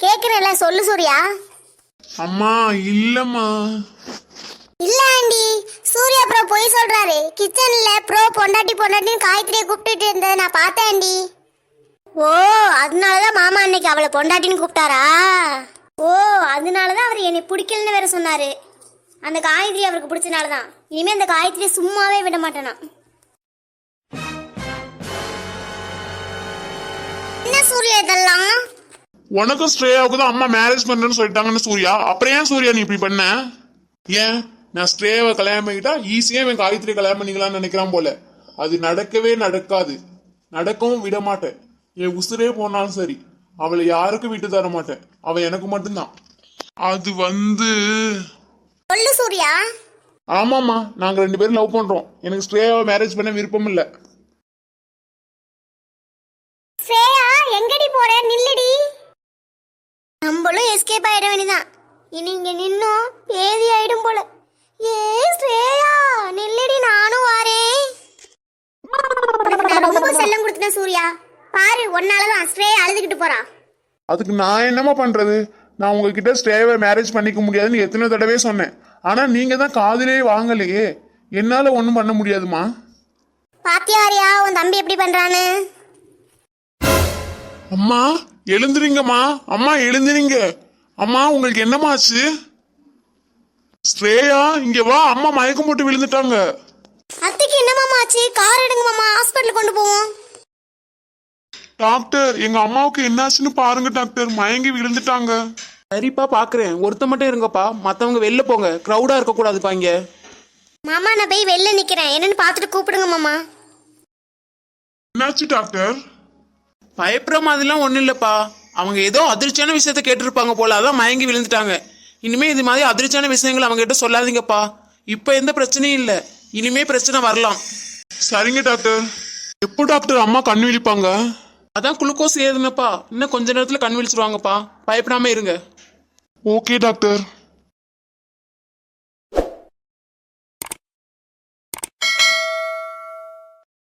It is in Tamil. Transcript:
கேக்குறேன்ல, சொல்லு சூர்யா. அம்மா இல்லம்மா. இல்ல ஆண்டி, சூர்யா ப்ரோ போய் சொல்றாரு. கிச்சன்ல ப்ரோ பொண்டாட்டின்னு காயத்ரியை கூப்பிட்டுட்டு இருந்ததை நான் பார்த்தேன் ஆண்டி. ஓ, அதனாலதான் மாமா அன்னைக்கு அவளை பொண்டாட்டின்னு கூப்பிட்டாரா? ஓ, அதனாலதான் அவர் என்னை பிடிக்கலன்னு வேற சொன்னாரு. அந்த காயத்ரி அவருக்கு பிடிச்சனாலதான். இனிமே அந்த காயத்ரியை சும்மாவே விட மாட்டேனா. என்ன சூர்யா இதெல்லாம்? உனக்கும் ஸ்ரேயாவுக்கு தான் அம்மா மேரேஜ் பண்றேன்னு சொல்லிட்டாங்கன்னு சூர்யா. அப்புறம் ஏன் சூர்யா நீ இப்படி பண்ண? ஏன் நான் ஸ்ரேயாவை கல்யாணம் பண்ணிக்கிட்டா ஈஸியா என் காயத்ரி கல்யாணம் பண்ணிக்கலாம்னு நினைக்கிறான் போல. அது நடக்கவே நடக்காது. நடக்கவும் விட மாட்டேன். என் உசுரே போனாலும் சரி, அவளை யாருக்கும் விட்டு தர மாட்டேன். அவ எனக்கு மட்டும்தான். அது சொல்லு சூர்யா. ஆமாம்மா, நாங்க 2 பேரும் லவ் பண்றோம். எனக்கு ஸ்ரேயாவை மேரேஜ் பண்ண விருப்பம் இல்ல. ஸ்ரேயா எங்கடி போற? நில்லுடி. நம்மளும் எஸ்கேப் ஆயிட வேண்டியதான். இனி இங்க நின்னும் பேதி ஆயிடும் போல. ஏ ஸ்ரேயா நில்லுடி, நானும் வாரேன். நான் ரொம்ப செல்லம் கொடுத்தேன் சூர்யா. பாரு, ஒன்னாலதான் ஸ்ரேயா அழுதுகிட்டு போறா. அதுக்கு நான் என்னமா பண்றது? நான் உங்ககிட்ட ஸ்ரேயாவை மேரேஜ் பண்ணிக்க முடியாதுன்னு எத்தனை தடவை சொன்னேன். ஆனா நீங்க தான் காதிலே வாங்கலையே. என்னால ஒண்ணும் பண்ண முடியாதுமா. பாத்தியாரியா உன் தம்பி எப்படி பண்றான்னு? அம்மா எழுந்துறீங்கம்மா. அம்மா எழுந்துறீங்க. அம்மா உங்களுக்கு என்னமாச்சு? ஸ்ரேயா இங்க வா. அம்மா மயக்கம் போட்டு விழுந்துட்டாங்க. அத்தைக்கு என்னமாமா ஆச்சு? கார் எடுங்க மாமா, ஹாஸ்பிட்டல் கொண்டு போவோம். டாக்டர், எங்க அம்மாவுக்கு என்னாச்சுன்னு பாருங்க டாக்டர். மயங்கி விழுந்துட்டாங்க. சரிப்பா, பாக்குறேன். ஒருத்த மட்டும் இருங்கப்பா, மத்தவங்க வெளில போங்க. கிரௌடா இருக்க கூடாதுப்பா இங்க. மாமா நான் போய் வெளில நிக்கிறேன், என்னன்னு பாத்துட்டு கூப்பிடுங்க மாமா. என்னாச்சு டாக்டர்? பயப்படுற மாதிரிலாம் ஒண்ணும் இல்லப்பா. அவங்க ஏதோ அதிர்ச்சியான விஷயத்த கேட்டிருப்பாங்க போல, அதான் மயங்கி விழுந்துட்டாங்க. இனிமே இது மாதிரி அதிர்ச்சியான விஷயங்கள் அவங்க கிட்ட சொல்லாதீங்கப்பா. இப்ப எந்த பிரச்சனையும் இல்ல, இனிமே பிரச்சனை வரலாம். சரிங்க டாக்டர். எப்போ டாக்டர் அம்மா கண் விழிப்பாங்க? அதான் குளுக்கோஸ் ஏதுனப்பா, இன்னும் கொஞ்ச நேரத்துல கண் விழிச்சிருவாங்கப்பா. பயப்படாம இருங்க. Okay doctor.